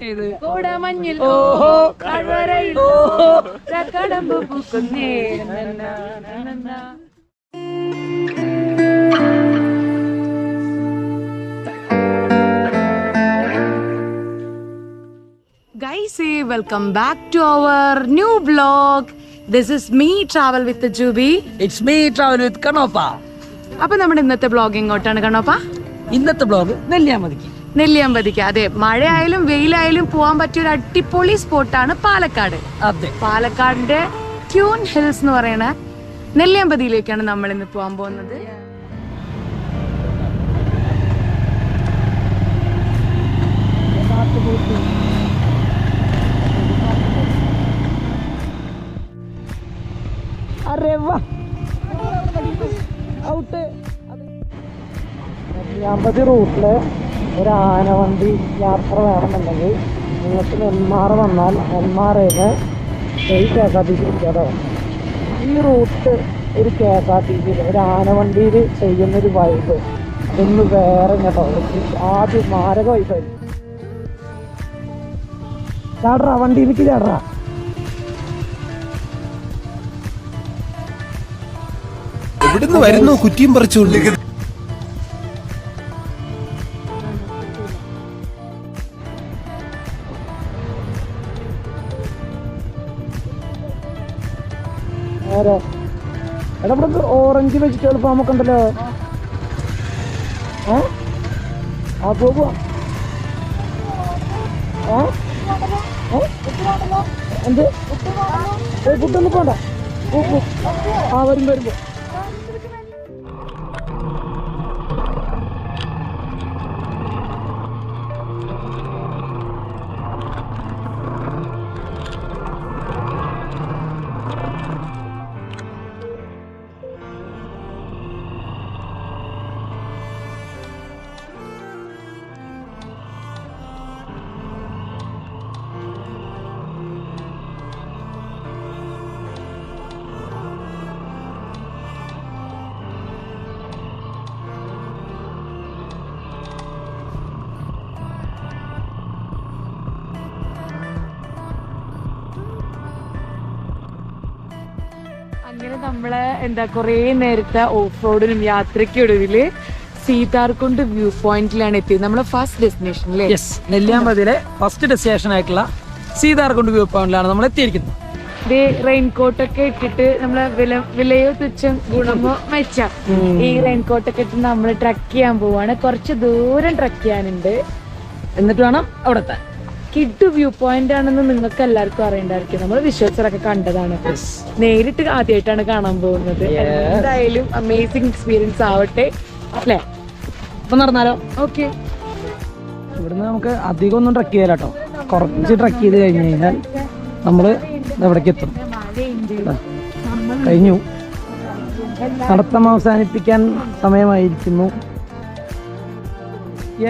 കോടമഞ്ഞിൽ കടമ്പ് പൂക്കുന്നേ. Guys, welcome back to our new vlog. This is me travel with Jubi. It's me travel with Kanopa. അപ്പോൾ നമ്മുടെ ഇന്നത്തെ vlog എങ്ങോട്ടാണ് കണ്ണോപ്പ? ഇന്നത്തെ vlog നെല്ലിയാമ്പതിക്ക്. അതെ, മഴയായാലും വെയിലായാലും പോകാൻ പറ്റിയ ഒരു അടിപൊളി സ്പോട്ടാണ് പാലക്കാട്. അതെ, പാലക്കാടിന്റെ ട്യൂൺ ഹിൽസ് എന്ന് പറയുന്ന നെല്ലിയാമ്പതിയിലേക്കാണ് നമ്മൾ ഇന്ന് പോകാൻ പോകുന്നത്. നെല്ലിയാമ്പതി റൂട്ടില് ഒരു ആനവണ്ടി യാത്ര വേണമെന്നുണ്ടെങ്കിൽ നിങ്ങൾക്ക് നെന്മാറ വന്നാൽ നെന്മാറയില് KSRTC കിട്ടിയതോ. ഈ റൂട്ട് ഒരു KSRTC ഒരു ആനവണ്ടിയിൽ ചെയ്യുന്നൊരു വൈബ് ഒന്ന് വേറെ കേട്ടോ. ആദ്യം മാരക വൈബായിരിക്കും. ചാടറാ, വണ്ടിയിലേക്ക് ചാടറാ. എവിടുന്ന് വരുന്നു കുറ്റിയും പറിച്ചുകൊണ്ട്? എടാ, ഇവിടെ ഓറഞ്ച് വെജിറ്റബിൾ ഫാം ഒക്കെ ഉണ്ടല്ലോ. പോകുക എന്ത് ഫുഡൊന്നും പോണ്ട. വരുമ്പോ അങ്ങനെ നമ്മള് കുറേ നേരത്തെ ഓഫ് റോഡിനും യാത്രയ്ക്കൊടുവില് സീതാർകുണ്ട് വ്യൂ പോയിന്റിലാണ് എത്തിയത്. നമ്മളെ ഫസ്റ്റ് ഡെസ്റ്റിനേഷൻ അല്ലേ? നെല്ലിയാമ്പതിയിലെ ഫസ്റ്റ് ഡെസ്റ്റിനേഷൻ ആയിട്ടുള്ള സീതാർകുണ്ട് വ്യൂ പോയിന്റിലാണ് നമ്മൾ എത്തിയിരിക്കുന്നത്. റെയിൻകോട്ടൊക്കെ ഇട്ടിട്ട് നമ്മളെ വിലയോ തുച്ഛം ഗുണമോ മെച്ച ഈ റെയിൻകോട്ടൊക്കെ ഇട്ട് നമ്മൾ ട്രക്ക് ചെയ്യാൻ പോവാണ്. കുറച്ച് ദൂരം ട്രക്ക് ചെയ്യാനുണ്ട്, എന്നിട്ട് വേണം അവിടെ എത്താൻ. കിഡ് വ്യൂ പോയിന്റ് ആണെന്ന് നിങ്ങൾക്ക് എല്ലാവർക്കും അറിയണ്ടായിരിക്കും. നമ്മൾ വിഷ്വൽസിലൊക്കെ കണ്ടതാണ്, നേരിട്ട് ആദ്യമായിട്ടാണ് കാണാൻ പോകുന്നത്. എന്തായാലും അമേസിംഗ് എക്സ്പീരിയൻസ് ആവട്ടെ അല്ലേ? അപ്പൊ നടന്നാലോ? ഓക്കെ. ഇവിടുന്ന് നമുക്ക് അധികം ഒന്നും ട്രക്ക് ചെയ്യാലോ കേട്ടോ. കുറച്ച് ട്രക്ക് ചെയ്ത് കഴിഞ്ഞ് കഴിഞ്ഞാൽ നമ്മള് എവിടേക്ക് എത്തും. കഴിഞ്ഞു, നടത്തം അവസാനിപ്പിക്കാൻ സമയമായിരിക്കുന്നു.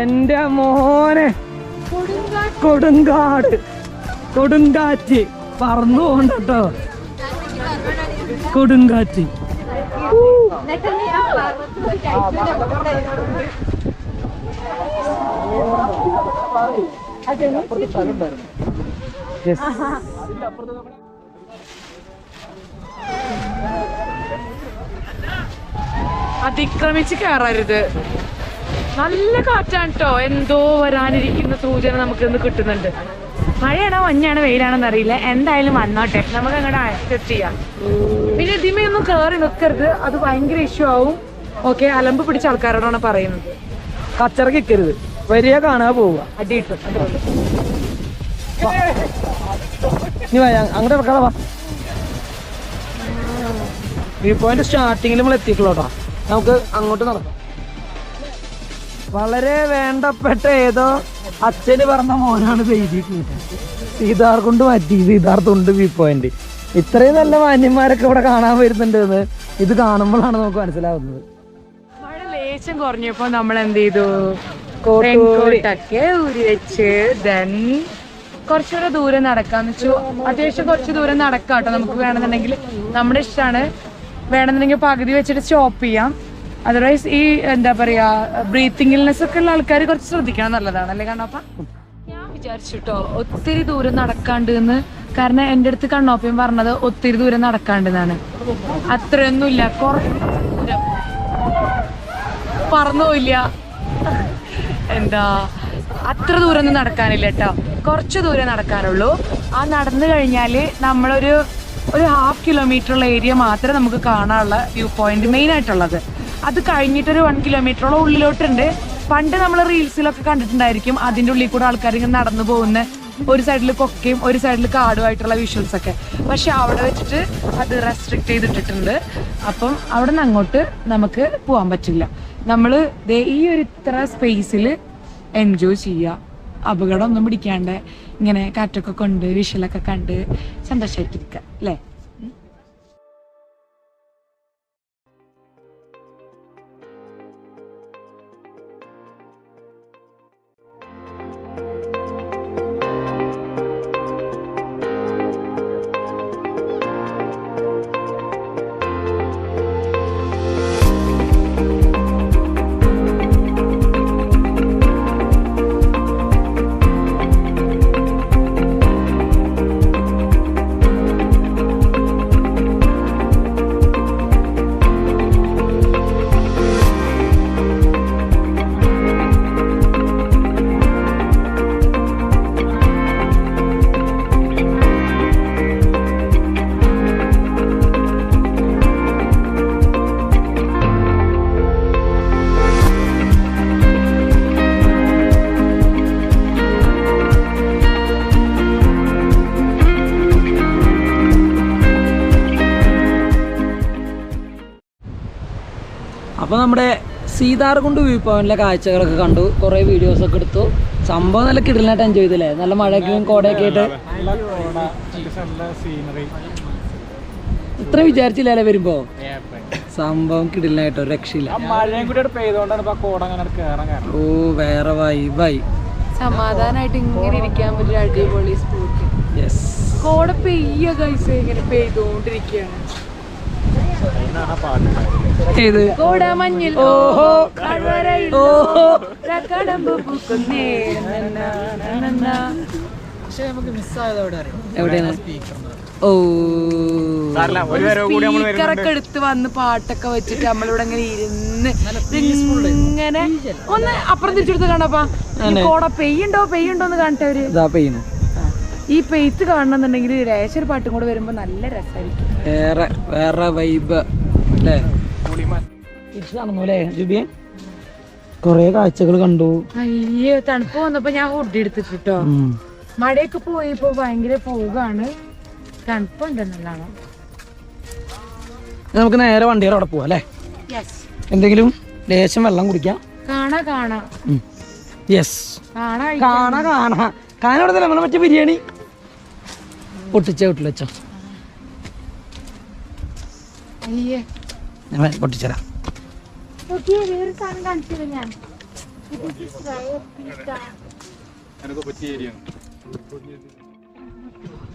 എന്റെ മോനെ, കൊടുങ്കാറ്റ് പറന്നു പോകണ്ടോ. കൊടുങ്കാറ്റ് അതിക്രമിച്ച് കയറരുത്. നല്ല കാറ്റാണ് കേട്ടോ. എന്തോ വരാനിരിക്കുന്ന സൂചന നമുക്ക് ഇന്ന് കിട്ടുന്നുണ്ട്. മഴയാണോ മഞ്ഞാണോ വെയിലാണോന്ന് അറിയില്ല. എന്തായാലും വന്നോട്ടെ, നമുക്ക് അങ്ങോട്ട് ആക്സെപ്റ്റ് ചെയ്യാം. പിന്നെ ഇതിമേ ഒന്നും കയറി നിൽക്കരുത്, അത് ഭയങ്കര ഇഷ്യൂ ആവും. ഓക്കെ, അലമ്പ് പിടിച്ച ആൾക്കാരോടാണ് പറയുന്നത്. കച്ചറക്കിക്കരുത്, വരിക കാണാൻ പോവുക, അടി കിട്ടും. അങ്ങോട്ട് ഇറക്കാതെ വാ. വ്യൂ പോയിന്റ് സ്റ്റാർട്ടിങ്ങിൽ നമ്മൾ എത്തിയിട്ടുള്ളൂ കേട്ടോ. നമുക്ക് അങ്ങോട്ട് നടക്കാം. വളരെ വേണ്ടപ്പെട്ട ഏതോ അച്ഛന് പറഞ്ഞ മോനാണ് എഴുതിയിട്ടുള്ളത്. സീതാർകുണ്ട് മാറ്റി സീതാർകുണ്ട് വ്യൂ പോയിന്റ്. ഇത്രയും നല്ല മാന്യന്മാരൊക്കെ ഇവിടെ കാണാൻ വരുന്നുണ്ടെന്ന് ഇത് കാണുമ്പോഴാണ് നമുക്ക് മനസ്സിലാവുന്നത്. മഴ ലേശം കുറഞ്ഞപ്പോ നമ്മൾ എന്ത് ചെയ്തു, കോട്ടൊക്കെ ഊരി വെച്ച് കുറച്ചുകൂടെ ദൂരം നടക്കാന്ന് വെച്ചു. അത്യാവശ്യം കുറച്ച് ദൂരം നടക്കാം കേട്ടോ. നമുക്ക് വേണമെന്നുണ്ടെങ്കിൽ നമ്മുടെ ഇഷ്ടമാണ്, വേണമെന്നുണ്ടെങ്കിൽ പകുതി വെച്ചിട്ട് സ്റ്റോപ്പ് ചെയ്യാം. അതർവൈസ് ഈ എന്താ പറയാ ബ്രീത്തിങ് ഇൽനെസ് ഒക്കെ ഉള്ള ആൾക്കാർ കുറച്ച് ശ്രദ്ധിക്കണം, നല്ലതാണ് അല്ലേ? കാരണം വിചാരിച്ചിട്ടോ ഒത്തിരി ദൂരം നടക്കാണ്ട് എന്ന്. കാരണം എൻ്റെ അടുത്ത് കണ്ണോപ്പയും പറഞ്ഞത് ഒത്തിരി ദൂരം നടക്കാണ്ടെന്നാണ്. അത്രയൊന്നുമില്ല, കുറച്ച് ദൂരം പറന്നുപോയില്ല. എന്താ അത്ര ദൂരം ഒന്നും നടക്കാനില്ല കേട്ടോ, കുറച്ച് ദൂരം നടക്കാനുള്ളൂ. ആ നടന്നു കഴിഞ്ഞാൽ നമ്മളൊരു 1/2 കിലോമീറ്ററുള്ള ഏരിയ മാത്രമേ നമുക്ക് കാണാനുള്ള വ്യൂ പോയിന്റ് മെയിൻ ആയിട്ടുള്ളത്. അത് കഴിഞ്ഞിട്ടൊരു 1 കിലോമീറ്ററോളം ഉള്ളിലോട്ടുണ്ട്. പണ്ട് നമ്മൾ റീൽസിലൊക്കെ കണ്ടിട്ടുണ്ടായിരിക്കും അതിൻ്റെ ഉള്ളിൽ കൂടെ ആൾക്കാർ ഇങ്ങനെ നടന്നു പോകുന്ന, ഒരു സൈഡിൽ കൊക്കയും ഒരു സൈഡിൽ കാടുമായിട്ടുള്ള വിഷ്വൽസ് ഒക്കെ. പക്ഷെ അവിടെ വെച്ചിട്ട് അത് റെസ്ട്രിക്ട് ചെയ്തിട്ടിട്ടുണ്ട്. അപ്പം അവിടെ നിന്ന് അങ്ങോട്ട് നമുക്ക് പോകാൻ പറ്റില്ല. നമ്മൾ ഈ ഒരു ഇത്ര സ്പേസിൽ എൻജോയ് ചെയ്യുക, അപകടം ഒന്നും പിടിക്കാണ്ട് ഇങ്ങനെ കാറ്റൊക്കെ കൊണ്ട് വിഷ്വലൊക്കെ കണ്ട് സന്തോഷമായിട്ടിരിക്കുക അല്ലേ. അപ്പോൾ നമ്മുടെ സീതാർകുണ്ട് വ്യൂ പോയിന്റിലെ കാഴ്ചകളൊക്കെ കണ്ടു, കുറേ വീഡിയോസൊക്കെ എടുത്തു. സംഭവം നല്ല കിടലായിട്ട് എൻജോയ് ചെയ്തില്ലേ, നല്ല മഴയ്ക്കും കോടയൊക്കെ ആയിട്ട്. ഇത്ര വിചാരിച്ചില്ലല്ലേ വരുമ്പോ, സംഭവം കിടലായിട്ടോ, രക്ഷയില്ല. ഓ വേറെ വൈബായി, സമാധാനമായിട്ട് ഇങ്ങനെ ഇരിക്കാൻ പറ്റിയ അടിപൊളി സ്പോട്ട്. യെസ്, കോട പെയ്യ കൈസ ഇങ്ങനെ പെയ്തോണ്ടിരിക്കുകയാണ്. കോട മഞ്ഞിൽ കടമ്പ് പൂക്കുന്നേ. പക്ഷെ നമുക്ക് മിസ്സായത് എവിടെയാണ്? ഓ സ്പീക്കറൊക്കെ എടുത്ത് വന്ന് പാട്ടൊക്കെ വെച്ചിട്ട് നമ്മളിവിടെ ഇങ്ങനെ ഇരുന്ന് ഇങ്ങനെ ഒന്ന് അപ്പുറം തിരിച്ചെടുത്ത് കാണപ്പാ. കോട പെയ്യുണ്ടോന്ന് കാണട്ടെ അവര്. പെയ്യുന്നു. ഈ പെയ്ത്ത് കാണണമെന്നുണ്ടെങ്കിൽ രേശൊരു പാട്ടും കൂടെ വരുമ്പോ നല്ല രസമായിരിക്കും. വേറെ വൈബ് അല്ലേ. ജുബിയെ കൊറേ കാഴ്ചകൾ കണ്ടു. അയ്യോ തണുപ്പ് വന്നപ്പോ ഞാൻ ഫുഡ് എടുത്തിട്ടോ. മഴയൊക്കെ പോയിപ്പോ ഭയങ്കര പോകാണ്, തണുപ്പുണ്ടെന്നുള്ളതാണ്. നമുക്ക് നേരെ വണ്ടിയുടെ അവിടെ പോവാ അല്ലേ. എന്തെങ്കിലും ലേശം വെള്ളം കുടിക്കാം. കാണാ യെസ്, കാണാവിടെ നമ്മളെ മറ്റേ ബിരിയാണി പൊട്ടിച്ച വീട്ടിൽ വെച്ചോ. ഞാൻ പൊട്ടിച്ചരാം.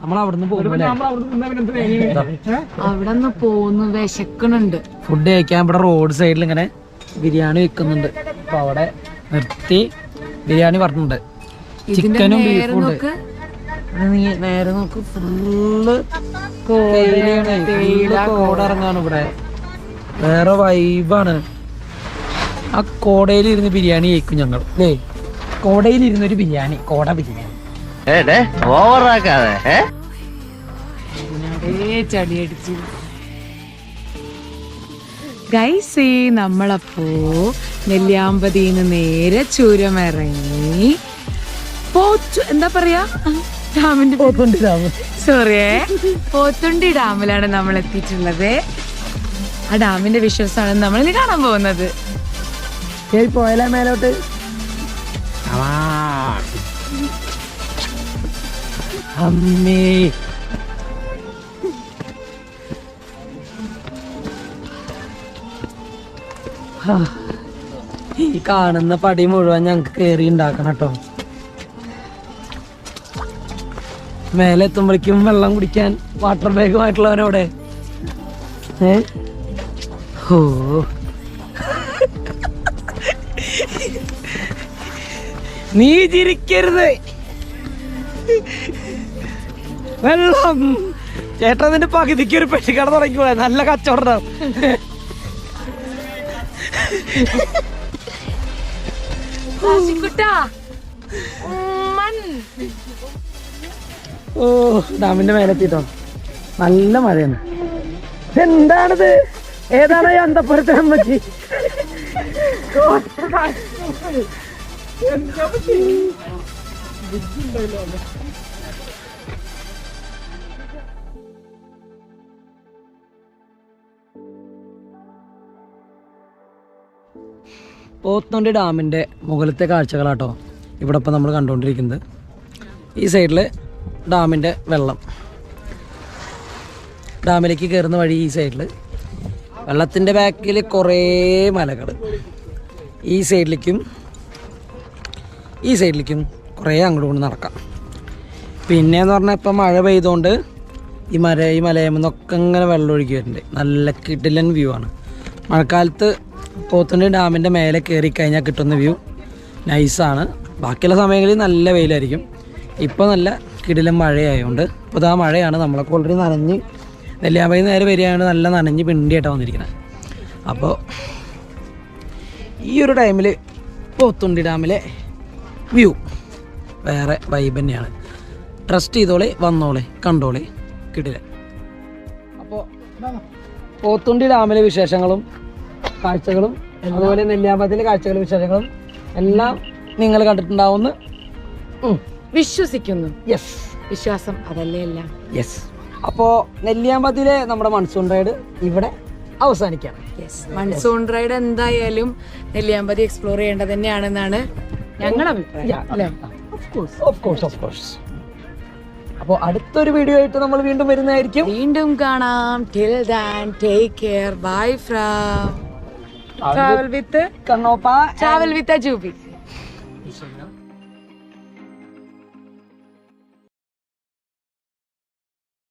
നമ്മളവിടുന്ന് പോകുന്നു, വിശക്കണുണ്ട്. ഫുഡ് കഴിക്കാൻ ഇവിടെ റോഡ് സൈഡിൽ ഇങ്ങനെ ബിരിയാണി വെക്കുന്നുണ്ട്. അപ്പൊ അവിടെ നിർത്തി ബിരിയാണി പറഞ്ഞിട്ടുണ്ട്. ചിക്കനും ബീഫും ഉണ്ട്. നേരെ നോക്ക്, ഫുള്ള് കോട ഇറങ്ങാണ് ഇവിടെ. വേറെ വൈബാണ്. ആ കോടയിലിരുന്ന് ബിരിയാണി കഴിക്കും ഞങ്ങൾ അല്ലേ. കോടയിലിരുന്നൊരു ബിരിയാണി, കോട ബിരിയാണി. ചടിയടിച്ച് ഗൈസേ, നമ്മളപ്പോ നെല്ലിയാമ്പതിന്ന് നേരെ ചുരമിറങ്ങി എന്താ പറയാ, ഡാമിന്റെ പോത്തുണ്ടി ഡാമിലാണ് നമ്മൾ എത്തിയിട്ടുള്ളത്. ആ ഡാമിന്റെ വിഷ്വൽസ് ആണ് നമ്മൾ ഇനി കാണാൻ പോകുന്നത്. പോയാലേ മേലോട്ട്. അമ്മേ, ഈ കാണുന്ന പടി മുഴുവൻ ഞങ്ങക്ക് കേറി ഉണ്ടാക്കണം കേട്ടോ. മേലെ എത്തുമ്പോഴേക്കും വെള്ളം കുടിക്കാൻ വാട്ടർ ബാഗുമായിട്ടുള്ളവനവിടെ. ഓ നീ ചിരിക്കരുത്, വെള്ളം. ചേട്ടാ നിന്റെ പകുതിക്ക് ഒരു പെട്ടിക്കട തുടങ്ങിക്കോളെ, നല്ല കച്ചവടം. ഓ ഡാമിന്റെ മേലെത്തിട്ടോ, നല്ല മഴയാണ്. എന്താണിത്? ഏതാണ് ഈ അന്തപ്പുരത്തെ അമ്മച്ചി? പോത്തുണ്ടി ഡാമിൻ്റെ മുകളിലത്തെ കാഴ്ചകളാട്ടോ ഇവിടെ ഇപ്പം നമ്മൾ കണ്ടുകൊണ്ടിരിക്കുന്നത്. ഈ സൈഡിൽ ഡാമിൻ്റെ വെള്ളം, ഡാമിലേക്ക് കയറുന്ന വഴി ഈ സൈഡിൽ, വെള്ളത്തിൻ്റെ ബാക്കിൽ കുറേ മലകൾ, ഈ സൈഡിലേക്കും കുറേ അങ്ങോട്ട് കൊണ്ട് നടക്കാം. പിന്നെയെന്ന് പറഞ്ഞാൽ ഇപ്പം മഴ പെയ്തുകൊണ്ട് ഈ മലയമെന്നൊക്കെ ഇങ്ങനെ വെള്ളം ഒഴുകി വരുന്നുണ്ട്. നല്ല കിടിലൻ വ്യൂ ആണ്. മഴക്കാലത്ത് പോത്തുണ്ടി ഡാമിൻ്റെ മേലെ കയറി കഴിഞ്ഞാൽ കിട്ടുന്ന വ്യൂ നൈസാണ്. ബാക്കിയുള്ള സമയങ്ങളിൽ നല്ല വെയിലായിരിക്കും. ഇപ്പോൾ നല്ല കിടിലൻ മഴയായതുകൊണ്ട് ഇപ്പോൾ ഇതാ മഴയാണ്. നമ്മളൊക്കെ ഓൾറെഡി നനഞ്ഞ് നെല്ലിയാമ്പതി നേരെ വരികയാണ്, നല്ല നനഞ്ഞ് പിണ്ടിയായിട്ടാണ് വന്നിരിക്കുന്നത്. അപ്പോൾ ഈ ഒരു ടൈമിൽ പോത്തുണ്ടി ഡാമിലെ വ്യൂ വേറെ വൈബ് തന്നെയാണ്. ട്രസ്റ്റ് ചെയ്തോളെ, വന്നോളെ, കണ്ടോളെ, കിടിലൻ. അപ്പോൾ പോത്തുണ്ടി ഡാമിലെ വിശേഷങ്ങളും കാഴ്ചകളും അതുപോലെ നെല്ലിയാമ്പതിയിലെ കാഴ്ചകളും വിശേഷങ്ങളും എല്ലാം നിങ്ങൾ കണ്ടിട്ടുണ്ടാവുമെന്ന് വിശ്വസിക്കുന്നു. യെസ്, വിശ്വാസം അതല്ലേ എല്ലാം. യെസ്. അപ്പോൾ നെല്ലിയാമ്പതിയിലെ നമ്മുടെ മൺസൂൺ റൈഡ് ഇവിടെ അവസാനിക്കുകയാണ്. മൺസൂൺ റൈഡ് എന്തായാലും നെല്ലിയാമ്പതി എക്സ്പ്ലോർ ചെയ്യേണ്ടത് തന്നെയാണെന്നാണ് ഞങ്ങളുടെ അഭിപ്രായം. അപ്പോൾ അടുത്തൊരു വീഡിയോ ആയിട്ട് നമ്മൾ വീണ്ടും വരുന്നതായിരിക്കും. വീണ്ടും കാണാം. Till then, take care. Bye from Travel with കണ്ണോപ്പ Travel with Ajubi.